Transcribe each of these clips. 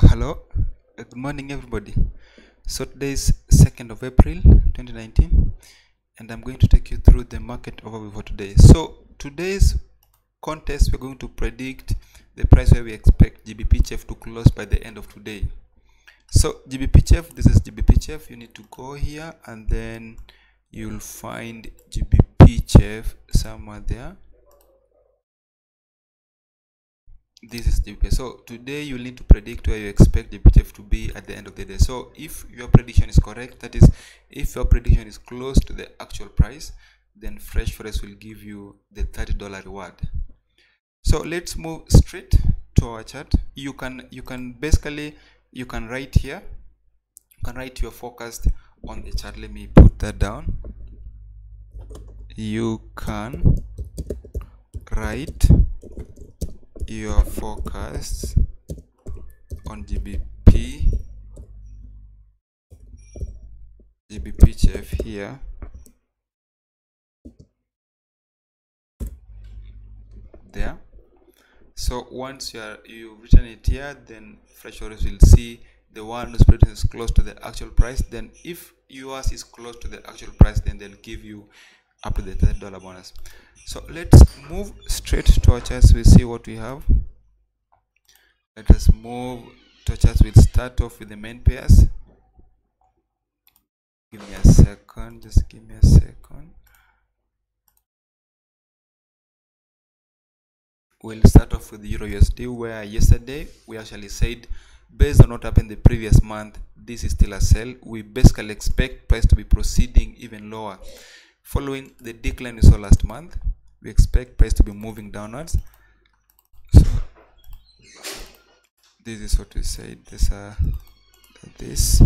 Hello, good morning everybody. So today is 2nd of April 2019 and I'm going to take you through the market overview for today. So today's contest, we're going to predict the price where we expect GBP to close by the end of today. So GBP, this is GBP. You need to go here and then you'll find GBP somewhere there. This is GBP. So today you'll need to predict where you expect GBP to be at the end of the day. So if your prediction is correct, that is, if your prediction is close to the actual price, then FreshForex will give you the $30 reward. So let's move straight to our chart. You can basically write here. You can write your forecast on the chart. Let me put that down. You can write your forecasts on GBP here. There. So once you've written it here, then FreshForex will see the one whose prediction is close to the actual price. Then if yours is close to the actual price, then they'll give you up to the $30 bonus. So let's move straight to our charts. We see what we have. Let us move to our charts. We'll start off with the main pairs. Give me a second. Just give me a second. We'll start off with Euro USD, where yesterday we actually said, based on what happened the previous month, this is still a sell. We basically expect price to be proceeding even lower. Following the decline we saw last month, we expect price to be moving downwards. So this is what we said. This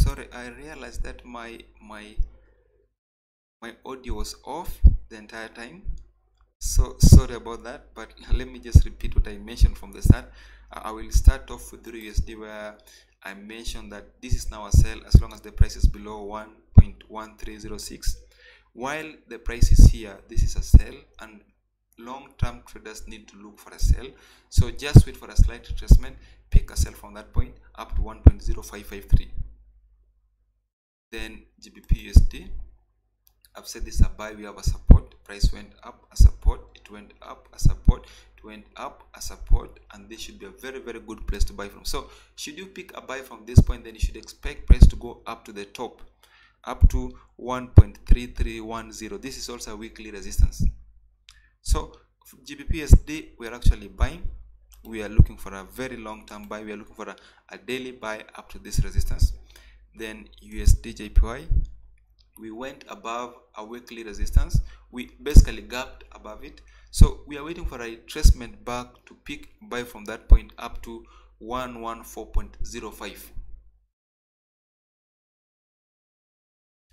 Sorry, I realized that my audio was off the entire time, so sorry about that, but let me just repeat what I mentioned from the start. I will start off with USD, where I mentioned that this is now a sell as long as the price is below 1.1306. While the price is here, this is a sell, and long-term traders need to look for a sell. So just wait for a slight retracement, pick a sell from that point up to 1.0553. Then GBP USD, I've said this is a buy, we have a support, price went up, a support, it went up, a support, it went up, a support, and this should be a very, very good place to buy from. So should you pick a buy from this point, then you should expect price to go up to the top, up to 1.3310. This is also a weekly resistance. So for GBP USD, we are actually buying. We are looking for a very long-term buy. We are looking for a daily buy up to this resistance. Then USD JPY, we went above a weekly resistance. We basically gapped above it. So we are waiting for a retracement back to pick buy from that point up to 114.05.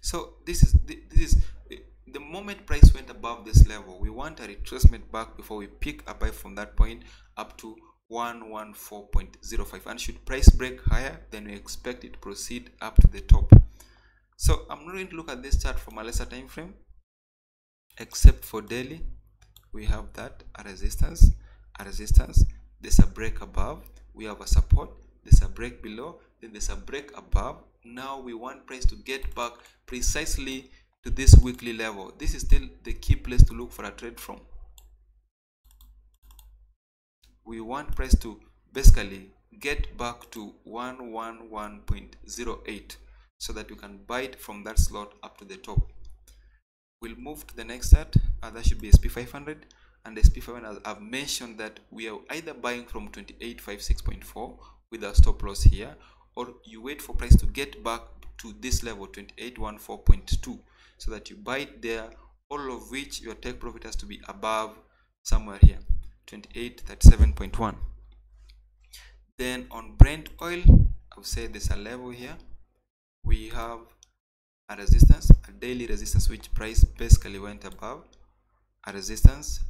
So this is the moment price went above this level, we want a retracement back before we pick a buy from that point up to 114.05. And should price break higher, then we expect it to proceed up to the top. So I'm not going to look at this chart from a lesser time frame, except for daily. We have that a resistance, there's a break above, we have a support, there's a break below, then there's a break above. Now we want price to get back precisely to this weekly level. This is still the key place to look for a trade from. We want price to basically get back to 111.08 so that we can buy it from that slot up to the top. We'll move to the next chart, that should be SP500, and the SP500, I've mentioned that we are either buying from 2856.4 with a stop loss here, or you wait for price to get back to this level, 2814.2, so that you buy it there, all of which your take profit has to be above somewhere here, 2837.1. Then on Brent oil, I would say there's a level here. We have a resistance, a daily resistance, which price basically went above, a resistance,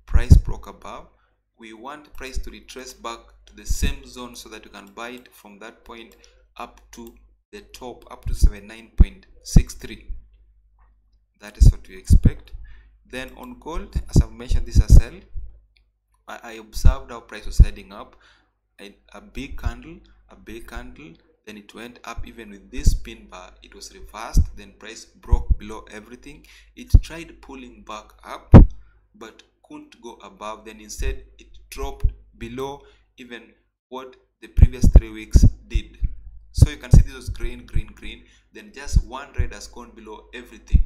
price broke above. We want price to retrace back to the same zone so that you can buy it from that point up to the top, up to 79.63. That is what we expect. Then on gold, as I've mentioned, this is a sell. I observed how price was heading up, a big candle, then it went up. Even with this pin bar, it was reversed, then price broke below everything. It tried pulling back up but couldn't go above, then instead it dropped below even what the previous 3 weeks did. So you can see this was green, then just one red has gone below everything.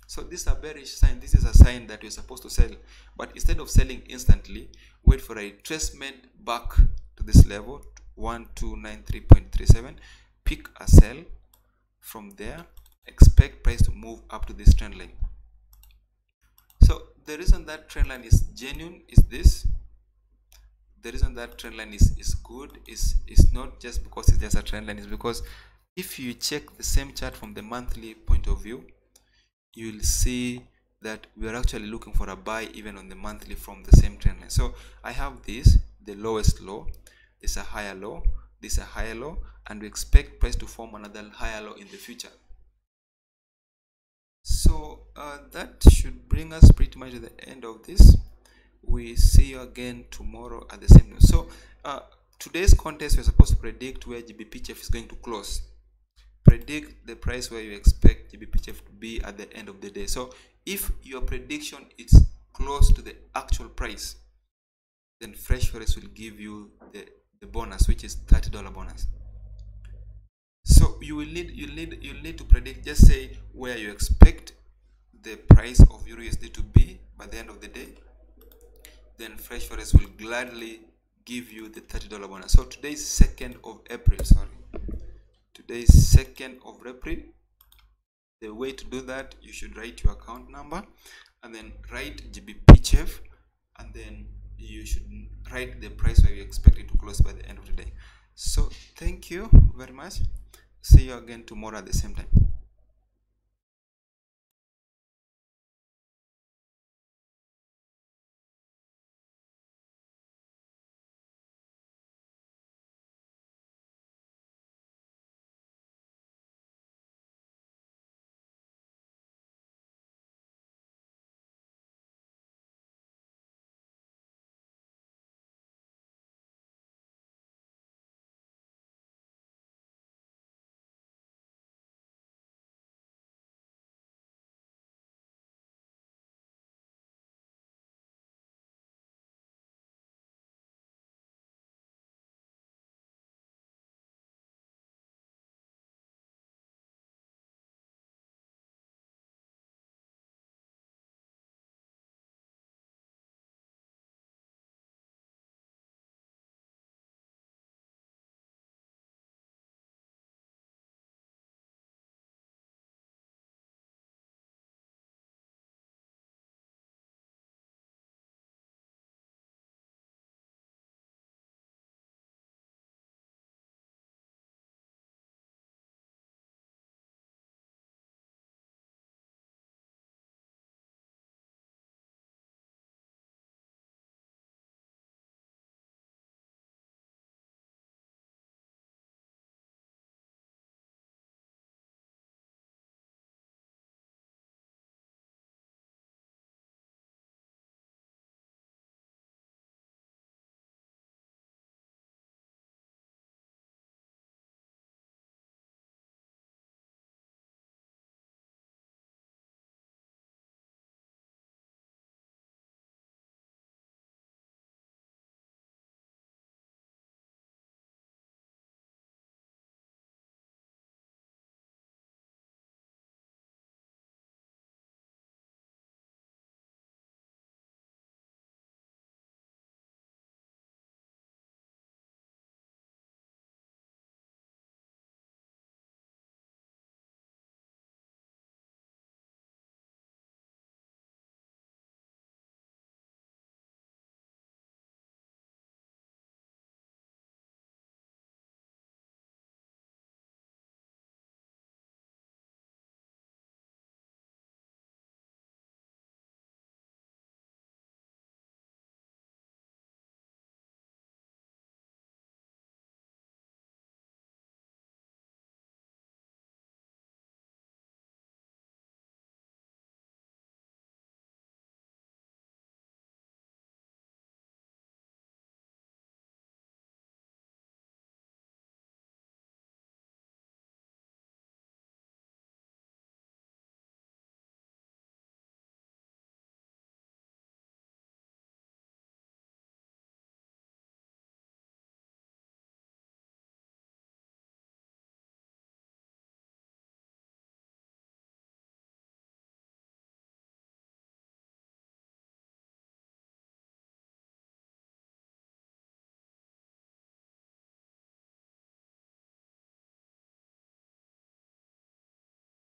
So this is a bearish sign. This is a sign that you're supposed to sell, but instead of selling instantly, wait for a retracement back to this level, 1293.37, pick a sell from there, expect price to move up to this trend line. So the reason that trend line is genuine is this. The reason that trend line is good is not just because it's just a trend line, is because if you check the same chart from the monthly point of view, you'll see that we are actually looking for a buy even on the monthly from the same trend line. So I have this, the lowest low, this is a higher low, this is a higher low, and we expect price to form another higher low in the future. So that should bring us pretty much to the end of this. We see you again tomorrow at the same time. So today's contest, we're supposed to predict where GBP is going to close. Predict the price where you expect GBP to be at the end of the day. So if your prediction is close to the actual price, then FreshForex will give you the bonus, which is $30 bonus. So you'll need to predict, just say where you expect the price of EURUSD to be by the end of the day. Then FreshForex will gladly give you the $30 bonus. So today is 2nd of April, Today is 2nd of April. The way to do that, you should write your account number and then write GBP, and then you should write the price where you expect it to close by the end of the day. So thank you very much. See you again tomorrow at the same time.